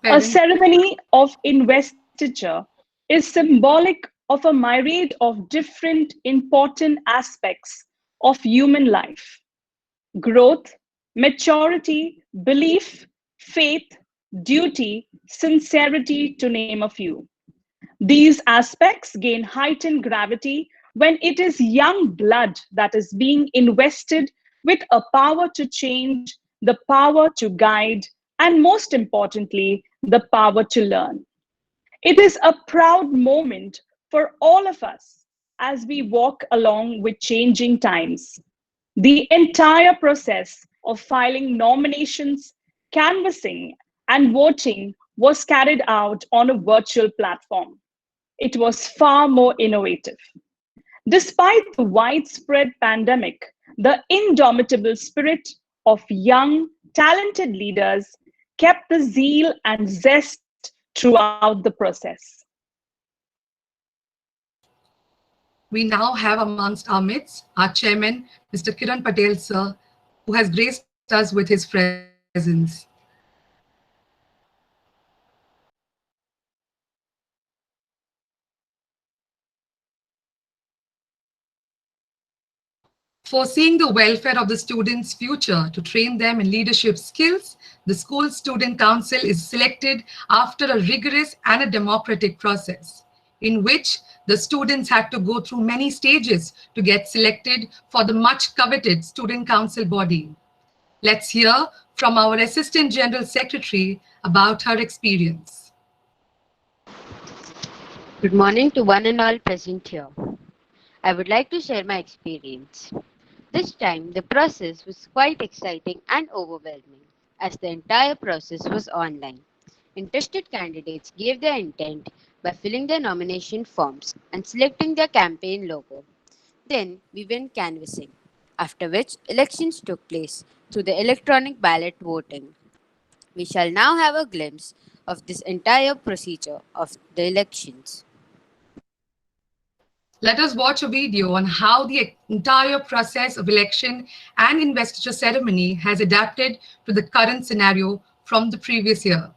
A ceremony of investiture is symbolic of a myriad of different important aspects of human life: growth, maturity, belief, faith, duty, sincerity, to name a few. These aspects gain heightened gravity when it is young blood that is being invested with a power to change, the power to guide, and most importantly, the power to learn. It is a proud moment for all of us as we walk along with changing times. The entire process of filing nominations, canvassing, and voting was carried out on a virtual platform. It was far more innovative. Despite the widespread pandemic, the indomitable spirit of young, talented leaders kept the zeal and zest throughout the process. We now have amongst our midst our chairman, Mr. Kiran Patel, sir, who has graced us with his presence. Foreseeing the welfare of the students' future to train them in leadership skills, the school student council is selected after a rigorous and a democratic process, in which the students had to go through many stages to get selected for the much coveted student council body. Let's hear from our Assistant General Secretary about her experience. Good morning to one and all present here. I would like to share my experience. This time, the process was quite exciting and overwhelming, as the entire process was online. Interested candidates gave their intent by filling their nomination forms and selecting their campaign logo. Then we went canvassing, after which elections took place through the electronic ballot voting. We shall now have a glimpse of this entire procedure of the elections. Let us watch a video on how the entire process of election and investiture ceremony has adapted to the current scenario from the previous year.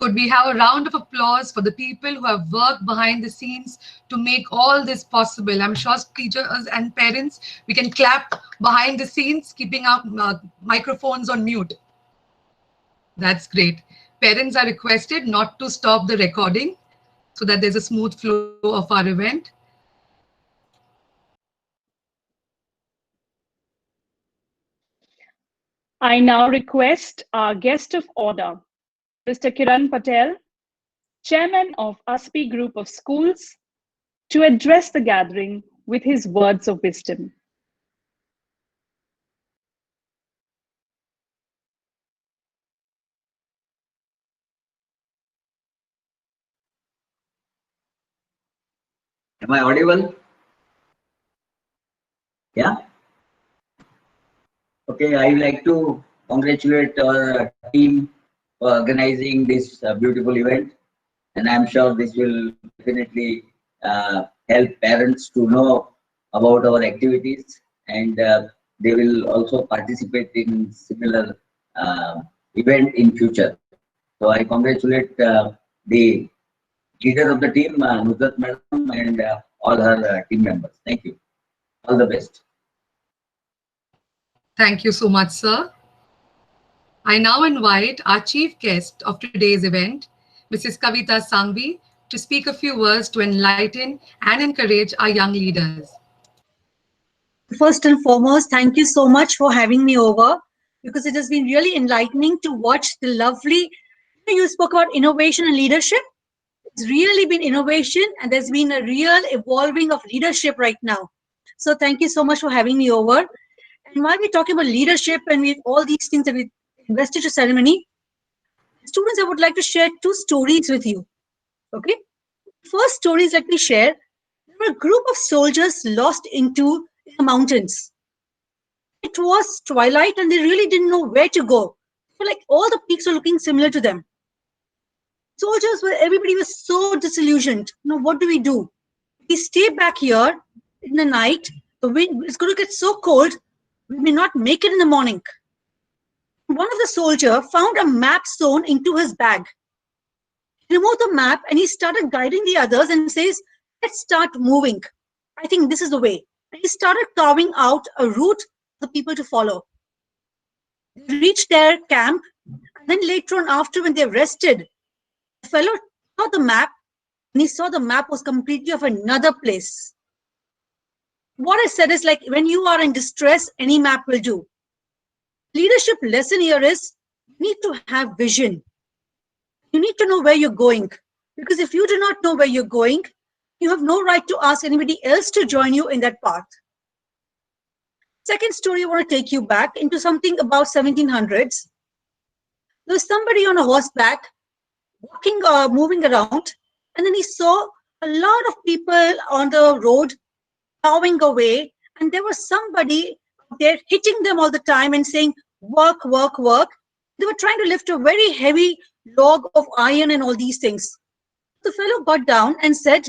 Could we have a round of applause for the people who have worked behind the scenes to make all this possible? I'm sure teachers and parents, we can clap behind the scenes, keeping our microphones on mute. That's great. Parents are requested not to stop the recording so that there's a smooth flow of our event. I now request our guest of honor, Mr. Kiran Patel, Chairman of Aspee Group of Schools, to address the gathering with his words of wisdom. Am I audible? Yeah. Okay, I would like to congratulate our team for organizing this beautiful event, and I'm sure this will definitely help parents to know about our activities, and they will also participate in similar event in future. So I congratulate the leader of the team, Nusrat Madam, and all her team members. Thank you. All the best. Thank you so much, sir. I now invite our chief guest of today's event, Mrs. Kavita Sanghvi, to speak a few words to enlighten and encourage our young leaders. First and foremost, thank you so much for having me over, because it has been really enlightening to watch the lovely, you spoke about innovation and leadership. It's really been innovation, and there's been a real evolving of leadership right now. So thank you so much for having me over. And while we're talking about leadership and with all these things that we Investiture Ceremony, students, I would like to share two stories with you. Okay. First stories, let me share. There were a group of soldiers lost into the mountains. It was twilight and they really didn't know where to go. So like all the peaks were looking similar to them. Soldiers were, everybody was so disillusioned. Now, what do? We stay back here in the night. The wind is going to get so cold, we may not make it in the morning. One of the soldiers found a map sewn into his bag. He removed the map and he started guiding the others and says, let's start moving. I think this is the way. And he started carving out a route for the people to follow. They reached their camp, and then later on, after when they rested, the fellow saw the map and he saw the map was completely of another place. What I said is, like, when you are in distress, any map will do. Leadership lesson here is you need to have vision. You need to know where you're going, because if you do not know where you're going, you have no right to ask anybody else to join you in that path. Second story, I want to take you back into something about 1700s. There was somebody on a horseback walking, moving around, and then he saw a lot of people on the road plowing away, and there was somebody there hitting them all the time and saying, work, work, work. They were trying to lift a very heavy log of iron and all these things. The fellow got down and said,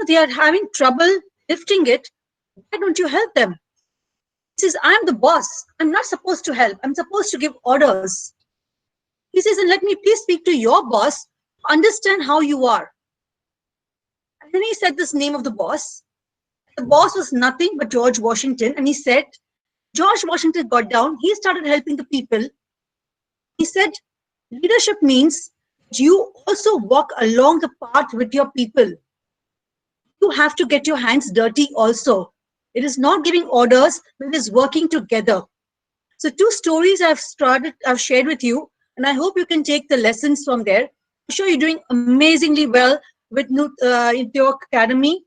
they are having trouble lifting it. Why don't you help them? He says, I'm the boss. I'm not supposed to help. I'm supposed to give orders. He says, and let me please speak to your boss, understand how you are. And then he said this name of the boss. The boss was nothing but George Washington. And he said, George Washington got down. He started helping the people. He said, leadership means you also walk along the path with your people. You have to get your hands dirty also. It is not giving orders, but it is working together. So two stories I've shared with you. and I hope you can take the lessons from there. I'm sure you're doing amazingly well with your academy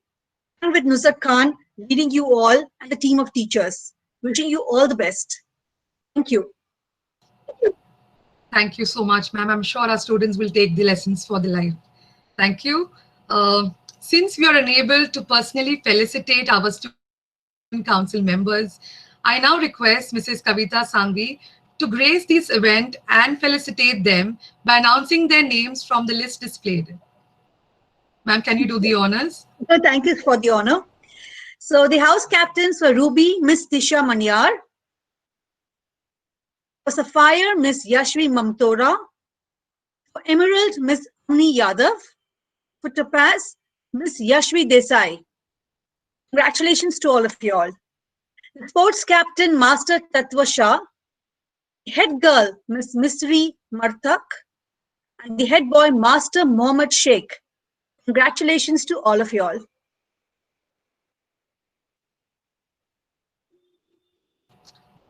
and with Nusrat Khan leading you all and the team of teachers. Wishing you all the best. Thank you. Thank you so much, ma'am. I'm sure our students will take the lessons for their life. Thank you. Since we are unable to personally felicitate our student council members, I now request Mrs. Kavita Sanghvi to grace this event and felicitate them by announcing their names from the list displayed. Ma'am, can you do the honors? Thank you for the honor. So the house captains were Ruby, Ms. Disha Manyar. For Sapphire, Ms. Yashvi Mamtora. For Emerald, Ms. Amni Yadav. For Topaz, Ms. Yashvi Desai. Congratulations to all of you all. The sports captain, Master Tatwa Shah. The head girl, Ms. Misri Martak. And the head boy, Master Mohammad Shaikh. Congratulations to all of you all.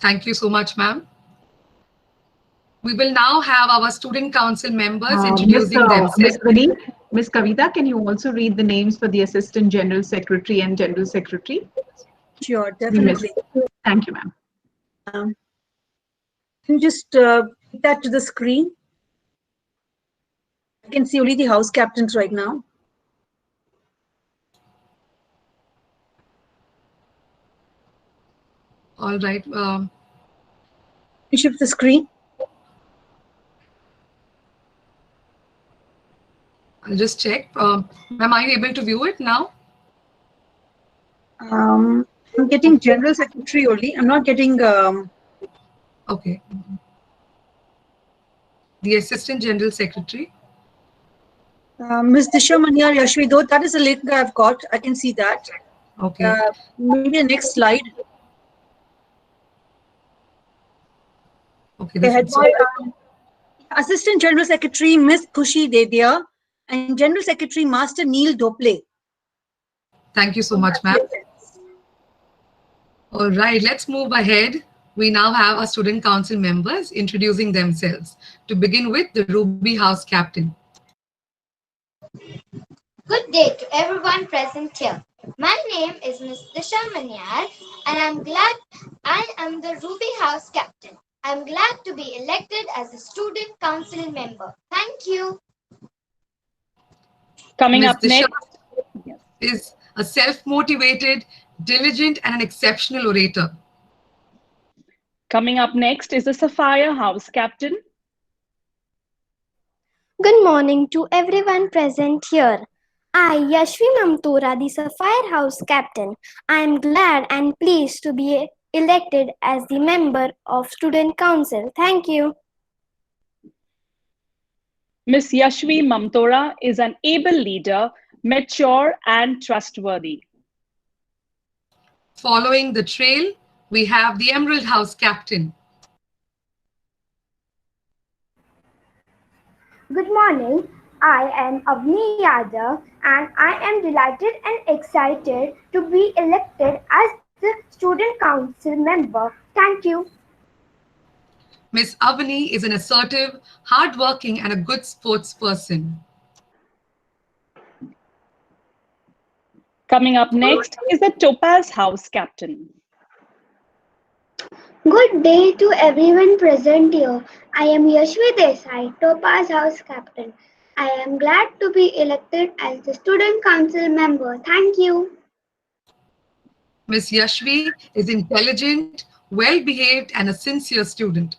Thank you so much, ma'am. We will now have our student council members introducing themselves. Ms. Kavita, can you also read the names for the Assistant General Secretary and General Secretary? Sure, definitely. Thank you, ma'am. Can you just put that to the screen? I can see only the house captains right now. All right. You shift the screen. I'll just check. Ma'am, are you able to view it now? I'm getting General Secretary only. I'm not getting. Okay. The Assistant General Secretary. Ms. Disha Manyar Yashvi, though that is a link I've got. I can see that. Okay. Maybe the next slide. Okay. The head boy, Assistant General Secretary Ms. Khushi Dedia and General Secretary Master Neil Dople. Thank you so much, ma'am. All right, let's move ahead. We now have our student council members introducing themselves. To begin with, the Ruby House captain. Good day to everyone present here. My name is Ms. Disha Manyar and I am the Ruby House captain. I'm glad to be elected as a student council member. Thank you. Coming Ms. up Disha next is a self-motivated, diligent, and an exceptional orator. Coming up next is the Sapphire House captain. Good morning to everyone present here. I, Yashvi Mamtora, the Sapphire House captain, I am glad and pleased to be elected as the member of Student Council. Thank you. Ms. Yashvi Mamtora is an able leader, mature and trustworthy. Following the trail, we have the Emerald House captain. Good morning. I am Avni Yadav and I am delighted and excited to be elected as the Student Council member. Thank you. Ms. Avani is an assertive, hardworking, and a good sports person. Coming up next is the Topaz House captain. Good day to everyone present here. I am Yashvi Desai, Topaz House captain. I am glad to be elected as the Student Council member. Thank you. Ms. Yashvi is intelligent, well-behaved, and a sincere student.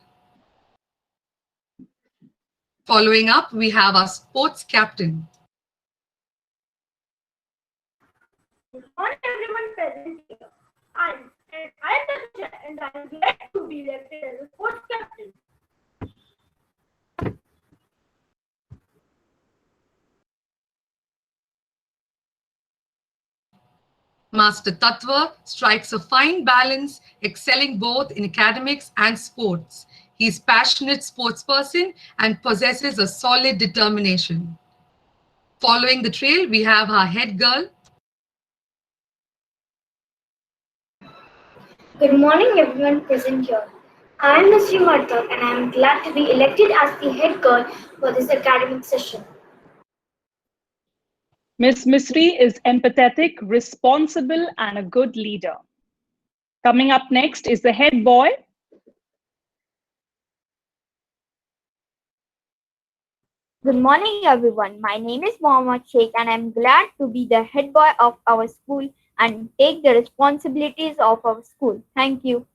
Following up, we have our sports captain. Good morning, everyone present here. I am glad to be elected as a sports captain. Master Tattva strikes a fine balance, excelling both in academics and sports. He is a passionate sports person and possesses a solid determination. Following the trail, we have our head girl. Good morning, everyone present here. I am Ms Martha and I am glad to be elected as the head girl for this academic session. Miss Misri is empathetic, responsible, and a good leader. Coming up next is the head boy. Good morning, everyone. My name is Mohammad Shaikh, and I'm glad to be the head boy of our school and take the responsibilities of our school. Thank you.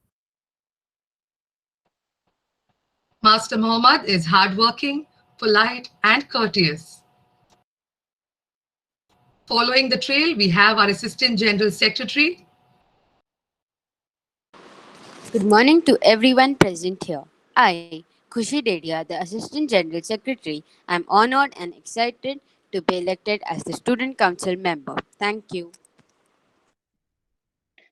Master Mohammad is hardworking, polite, and courteous. Following the trail, we have our Assistant General Secretary. Good morning to everyone present here. I, Khushi Dedia, the Assistant General Secretary, am honored and excited to be elected as the Student Council member. Thank you.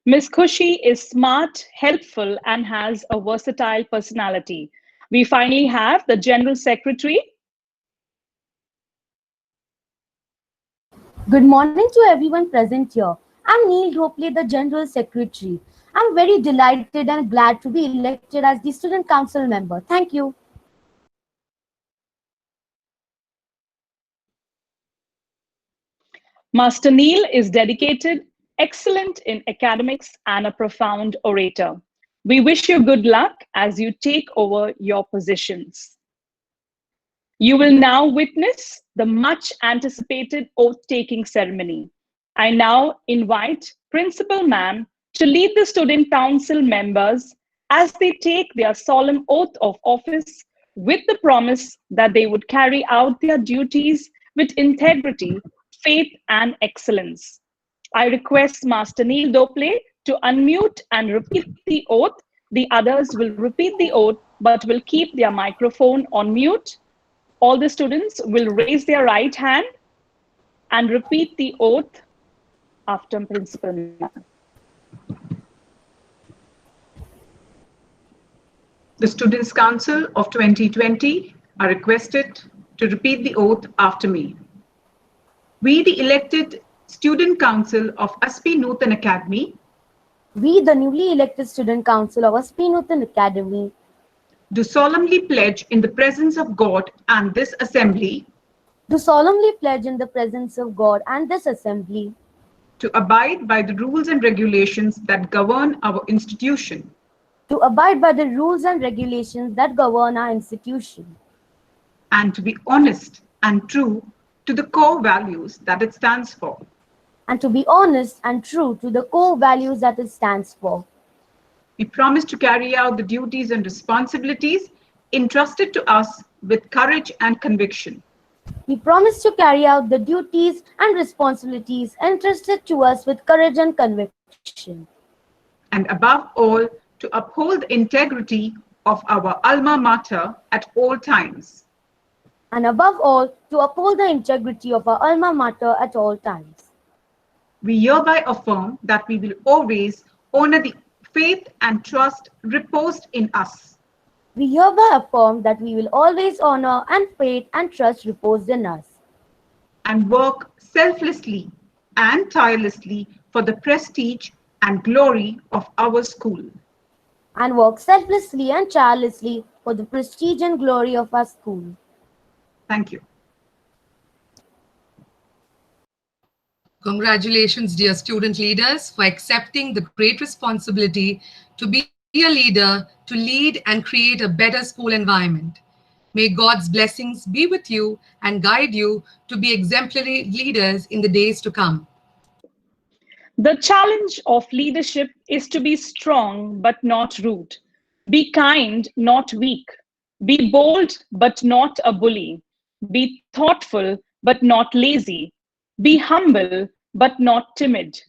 Miss Khushi is smart, helpful, and has a versatile personality. We finally have the General Secretary. Good morning to everyone present here. I'm Neil Ropley, the General Secretary. I'm very delighted and glad to be elected as the Student Council member. Thank you. Master Neil is dedicated, excellent in academics, and a profound orator. We wish you good luck as you take over your positions. You will now witness the much anticipated oath-taking ceremony. I now invite Principal Ma'am to lead the Student Council members as they take their solemn oath of office with the promise that they would carry out their duties with integrity, faith, and excellence. I request Master Neil Dople to unmute and repeat the oath. The others will repeat the oath but will keep their microphone on mute. All the students will raise their right hand and repeat the oath after Principal Ma'am. The Students' Council of 2020 are requested to repeat the oath after me. We, the elected Student Council of Aspee Nutan Academy, We, the newly elected Student Council of Aspee Nutan Academy, do solemnly pledge in the presence of God and this assembly do solemnly pledge in the presence of God and this assembly to abide by the rules and regulations that govern our institution, to abide by the rules and regulations that govern our institution, and to be honest and true to the core values that it stands for. and to be honest and true to the core values that it stands for. We promise to carry out the duties and responsibilities entrusted to us with courage and conviction, We promise to carry out the duties and responsibilities entrusted to us with courage and conviction. and above all, to uphold the integrity of our alma mater at all times. And above all, to uphold the integrity of our alma mater at all times. We hereby affirm that we will always honor the faith and trust reposed in us, We hereby affirm that we will always honor and faith and trust reposed in us, and work selflessly and tirelessly for the prestige and glory of our school. and work selflessly and tirelessly for the prestige and glory of our school. Thank you. Congratulations, dear student leaders, for accepting the great responsibility to be a leader, to lead and create a better school environment. May God's blessings be with you and guide you to be exemplary leaders in the days to come. The challenge of leadership is to be strong but not rude. Be kind, not weak. Be bold but not a bully. Be thoughtful but not lazy. Be humble but not timid.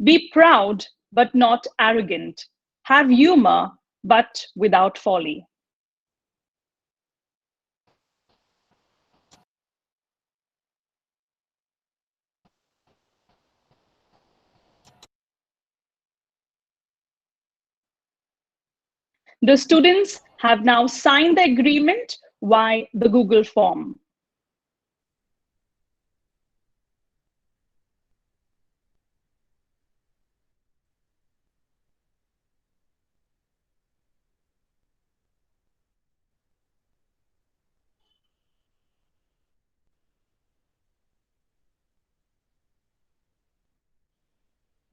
Be proud but not arrogant. Have humor but without folly. The students have now signed the agreement via the Google form.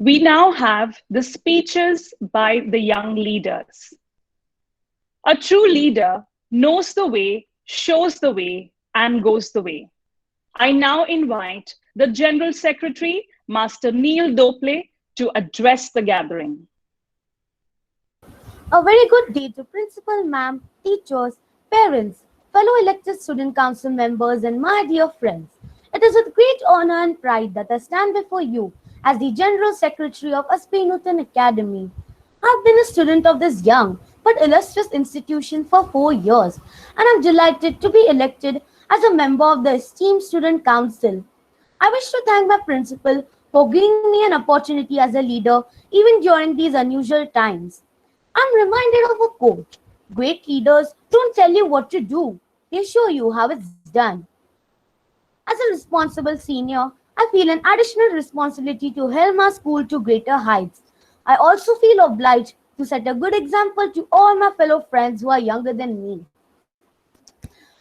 We now have the speeches by the young leaders. A true leader knows the way, shows the way, and goes the way. I now invite the General Secretary, Master Neil Dople, to address the gathering. A very good day to Principal Ma'am, teachers, parents, fellow elected student council members, and my dear friends. It is with great honor and pride that I stand before you as the General Secretary of Aspee Nutan Academy. I have been a student of this young but illustrious institution for 4 years, and I'm delighted to be elected as a member of the esteemed Student Council. I wish to thank my principal for giving me an opportunity as a leader even during these unusual times. I'm reminded of a quote: great leaders don't tell you what to do, they show you how it's done. As a responsible senior, I feel an additional responsibility to help my school to greater heights. I also feel obliged to set a good example to all my fellow friends who are younger than me.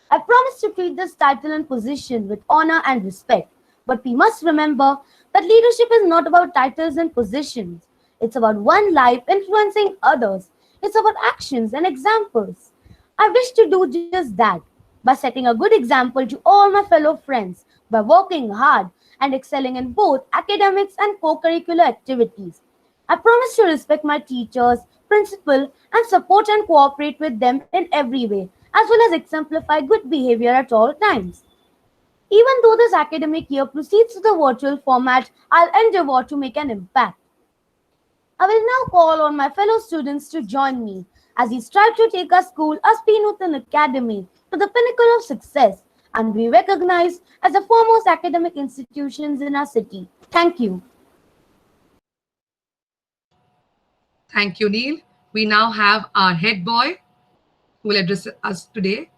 I promise to treat this title and position with honor and respect. But we must remember that leadership is not about titles and positions. It's about one life influencing others. It's about actions and examples. I wish to do just that by setting a good example to all my fellow friends, by working hard and excelling in both academics and co-curricular activities. I promise to respect my teachers, principal, and support and cooperate with them in every way, as well as exemplify good behavior at all times. Even though this academic year proceeds to the virtual format, I'll endeavor to make an impact. I will now call on my fellow students to join me as we strive to take our school, Aspee Nutan Academy, to the pinnacle of success and be recognized as the foremost academic institutions in our city. Thank you. Thank you, Neil. We now have our head boy who will address us today.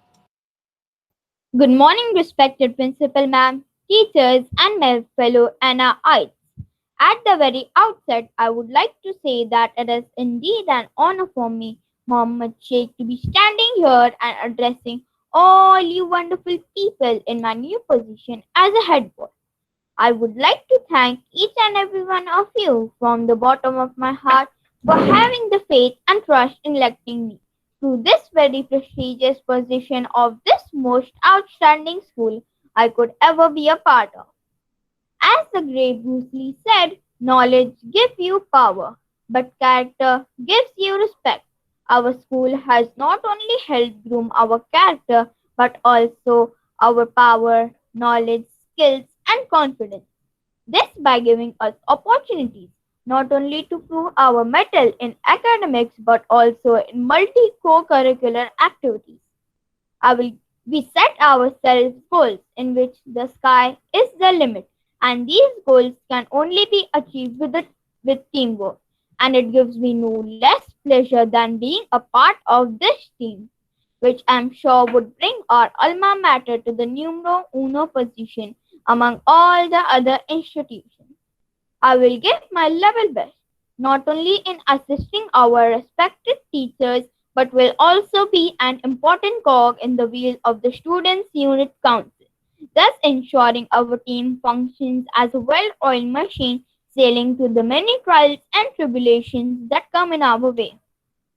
Good morning, respected Principal Ma'am, teachers, and my fellow NRIs. At the very outset, I would like to say that it is indeed an honor for me, Mohammad Shaikh, to be standing here and addressing all you wonderful people in my new position as a head boy. I would like to thank each and every one of you from the bottom of my heart for having the faith and trust in electing me to this very prestigious position of this most outstanding school I could ever be a part of. As the great Bruce Lee said, knowledge gives you power, but character gives you respect. Our school has not only helped groom our character, but also our power, knowledge, skills, and confidence. This by giving us opportunities not only to prove our mettle in academics, but also in multi-co-curricular activities. We set ourselves goals in which the sky is the limit, and these goals can only be achieved with teamwork. And it gives me no less pleasure than being a part of this team, which I'm sure would bring our alma mater to the numero uno position among all the other institutions. I will give my level best, not only in assisting our respected teachers, but will also be an important cog in the wheel of the Students' Unit Council, thus ensuring our team functions as a well-oiled machine sailing through the many trials and tribulations that come in our way.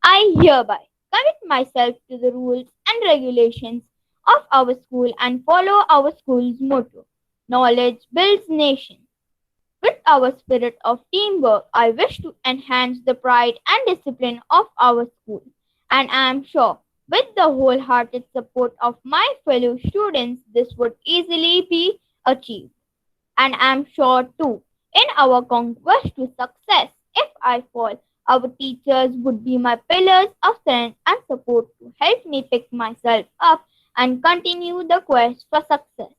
I hereby commit myself to the rules and regulations of our school and follow our school's motto: knowledge builds nation. With our spirit of teamwork, I wish to enhance the pride and discipline of our school, and I am sure with the wholehearted support of my fellow students, this would easily be achieved. And I am sure too, in our conquest to success, if I fall, our teachers would be my pillars of strength and support to help me pick myself up and continue the quest for success.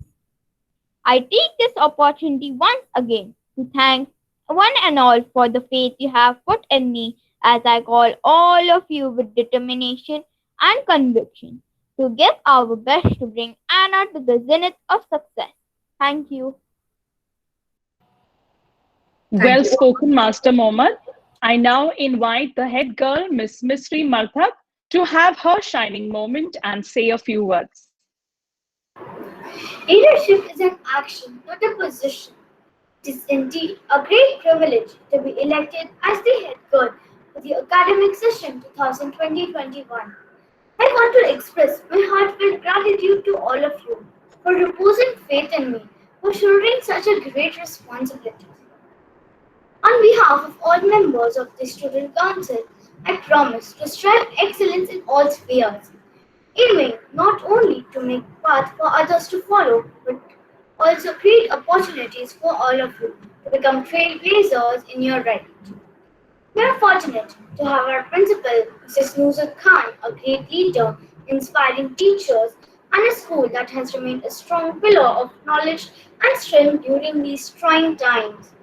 I take this opportunity once again to thank one and all for the faith you have put in me, as I call all of you with determination and conviction to give our best to bring Anna to the zenith of success. Thank you. Well spoken, Master Mohammad. I now invite the head girl, Miss Misri Marthak, to have her shining moment and say a few words. Leadership is an action, not a position. It is indeed a great privilege to be elected as the head girl for the academic session 2020-21. I want to express my heartfelt gratitude to all of you for reposing faith in me, for shouldering such a great responsibility. On behalf of all members of the Student Council, I promise to strive excellence in all spheres, aiming not only to make path for others to follow, but also create opportunities for all of you to become trailblazers in your right. We are fortunate to have our principal, Mrs. Nusrat Khan, a great leader, inspiring teachers, and a school that has remained a strong pillar of knowledge and strength during these trying times.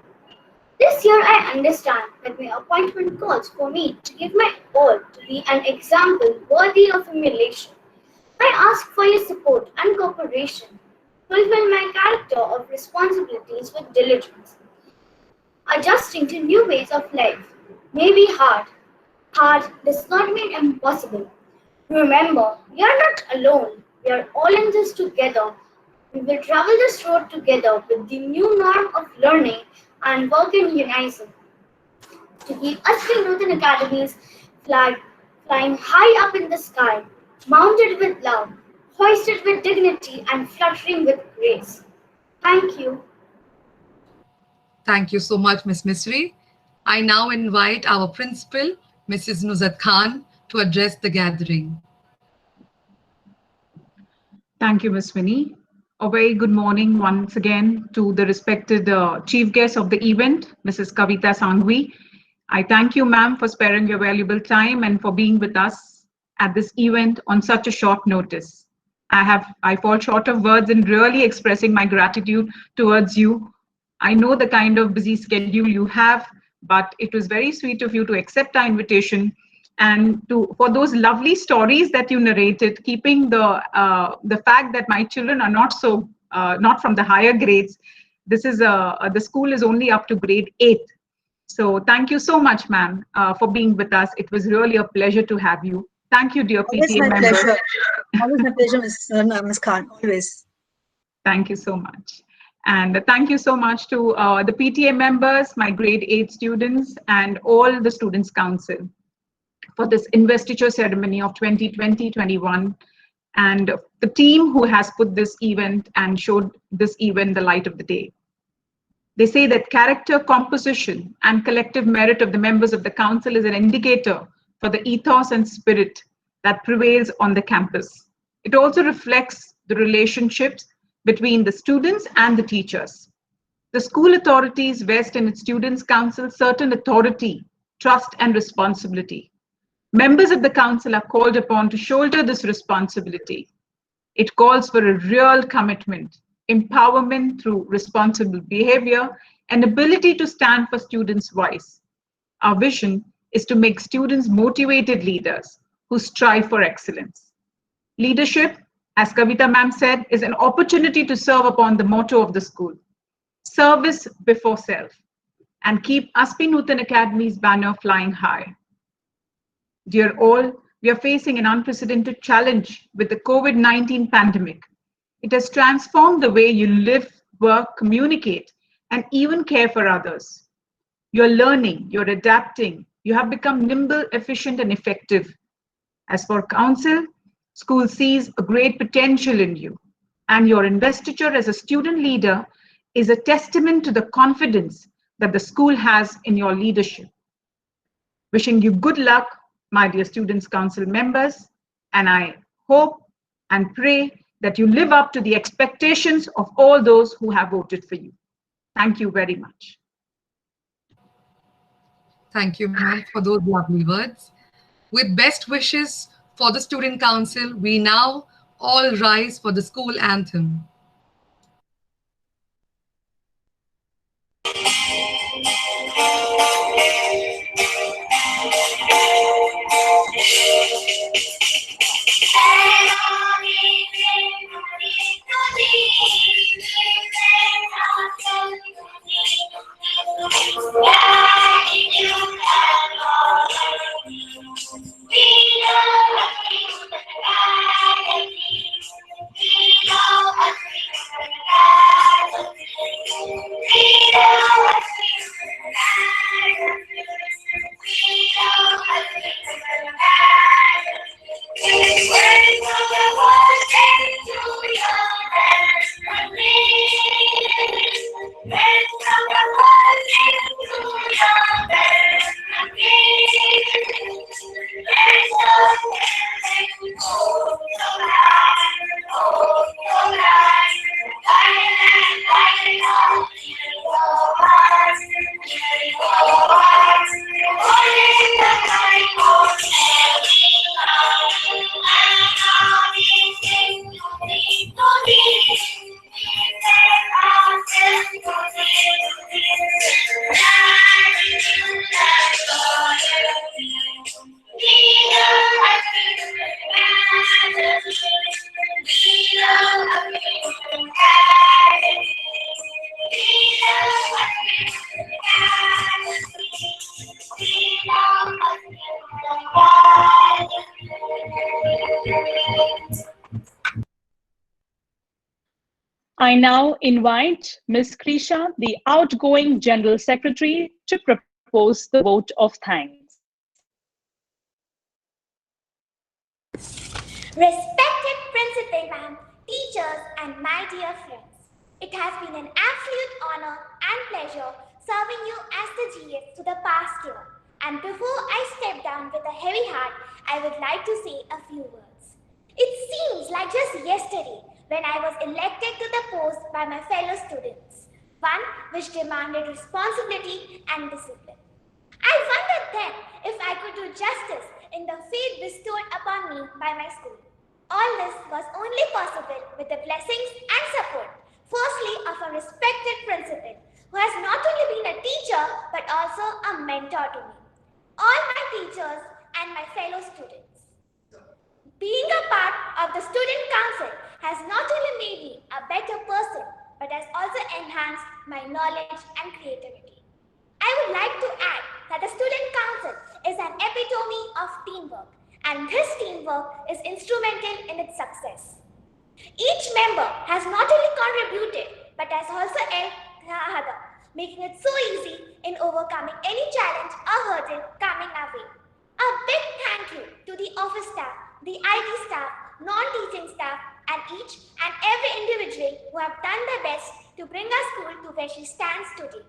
This year I understand that my appointment calls for me to give my all to be an example worthy of emulation. I ask for your support and cooperation. Fulfill my character of responsibilities with diligence. Adjusting to new ways of life may be hard. Hard does not mean impossible. Remember, we are not alone. We are all in this together. We will travel this road together with the new norm of learning and work in unison to keep Aspee Nutan Academy's flag flying high up in the sky, mounted with love, hoisted with dignity, and fluttering with grace. Thank you. Thank you so much, Ms. Misri. I now invite our principal, Mrs. Nusrat Khan, to address the gathering. Thank you, Ms. Winnie. A very good morning once again to the respected chief guest of the event, Mrs. Kavita Sanghvi. I thank you, ma'am, for sparing your valuable time and for being with us at this event on such a short notice. I fall short of words in really expressing my gratitude towards you. I know the kind of busy schedule you have, but it was very sweet of you to accept our invitation and for those lovely stories that you narrated, keeping the fact that my children are not from the higher grades. This is the school is only up to grade 8. So thank you so much, ma'am, for being with us. It was really a pleasure to have you. Thank you, dear Always PTA my members. pleasure. Always my pleasure, Ms. Khan. Always. Thank you so much. And thank you so much to the PTA members, my grade 8 students, and all the Students' Council for this Investiture Ceremony of 2020-21, and the team who has put this event and showed this event the light of the day. They say that character composition and collective merit of the members of the council is an indicator for the ethos and spirit that prevails on the campus. It also reflects the relationships between the students and the teachers. The school authorities vest in its Students' Council certain authority, trust, and responsibility. Members of the council are called upon to shoulder this responsibility. It calls for a real commitment, empowerment through responsible behavior, and ability to stand for students' voice. Our vision is to make students motivated leaders who strive for excellence. Leadership, as Kavita ma'am said, is an opportunity to serve upon the motto of the school, service before self, and keep Aspee Nutan Academy's banner flying high. Dear all, we are facing an unprecedented challenge with the COVID-19 pandemic. It has transformed the way you live, work, communicate, and even care for others. You're learning, you're adapting, you have become nimble, efficient, and effective. As for council, school sees a great potential in you, and your investiture as a student leader is a testament to the confidence that the school has in your leadership. Wishing you good luck, my dear Students' Council members, and I hope and pray that you live up to the expectations of all those who have voted for you. Thank you very much. Thank you, ma'am, for those lovely words. With best wishes for the Student Council, we now all rise for the school anthem. I now invite Ms. Krisha, the outgoing General Secretary, to propose the vote of thanks. Respected Principal Ma'am, teachers, and my dear friends, it has been an absolute honor and pleasure serving you as the GS for the past year. And before I step down with a heavy heart, I would like to say a few words. It seems like just yesterday when I was elected to the post by my fellow students, one which demanded responsibility and discipline. I wondered then if I could do justice in the faith bestowed upon me by my school. All this was only possible with the blessings and support, firstly of a respected principal who has not only been a teacher but also a mentor to me, all my teachers and my fellow students. Being a part of the student council has not only made me a better person but has also enhanced my knowledge and creativity. I would like to add that the student council is an epitome of teamwork, and this teamwork is instrumental in its success. Each member has not only contributed but has also helped the other, making it so easy in overcoming any challenge or hurdle coming our way. A big thank you to the office staff, the IT staff, non-teaching staff, and each and every individual who have done their best to bring our school to where she stands today.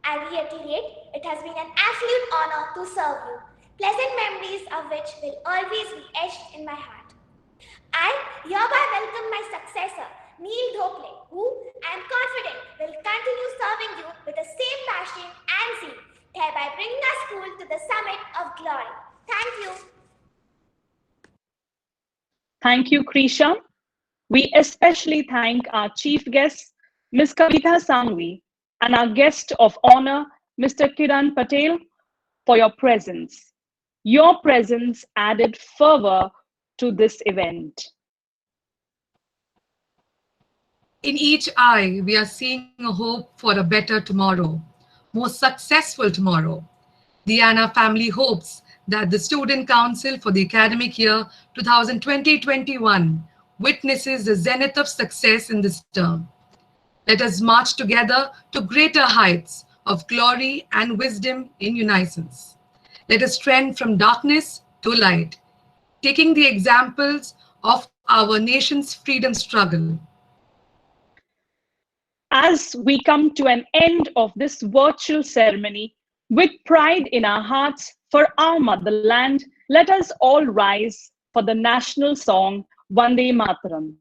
I reiterate, it has been an absolute honor to serve you, pleasant memories of which will always be etched in my heart. I hereby welcome my successor, Neil Dhokle, who I am confident will continue serving you with the same passion and zeal, thereby bringing our school to the summit of glory. Thank you. Thank you, Krisha. We especially thank our chief guest, Ms. Kavita Sanghvi, and our guest of honor, Mr. Kiran Patel, for your presence. Your presence added fervor to this event. In each eye, we are seeing a hope for a better tomorrow, more successful tomorrow. The Anna family hopes that the Student Council for the academic year 2020-21 witnesses the zenith of success in this term. Let us march together to greater heights of glory and wisdom in unison. Let us trend from darkness to light, taking the examples of our nation's freedom struggle. As we come to an end of this virtual ceremony, with pride in our hearts for our motherland, let us all rise for the national song, Vande Mataram.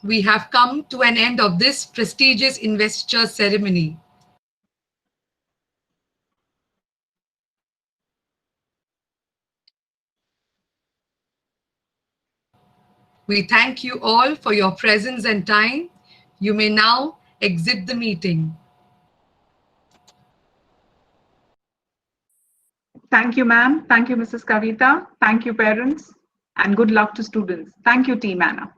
We have come to an end of this prestigious investiture ceremony. We thank you all for your presence and time. You may now exit the meeting. Thank you, ma'am. Thank you, Mrs. Kavita. Thank you, parents. And good luck to students. Thank you, Team Anna.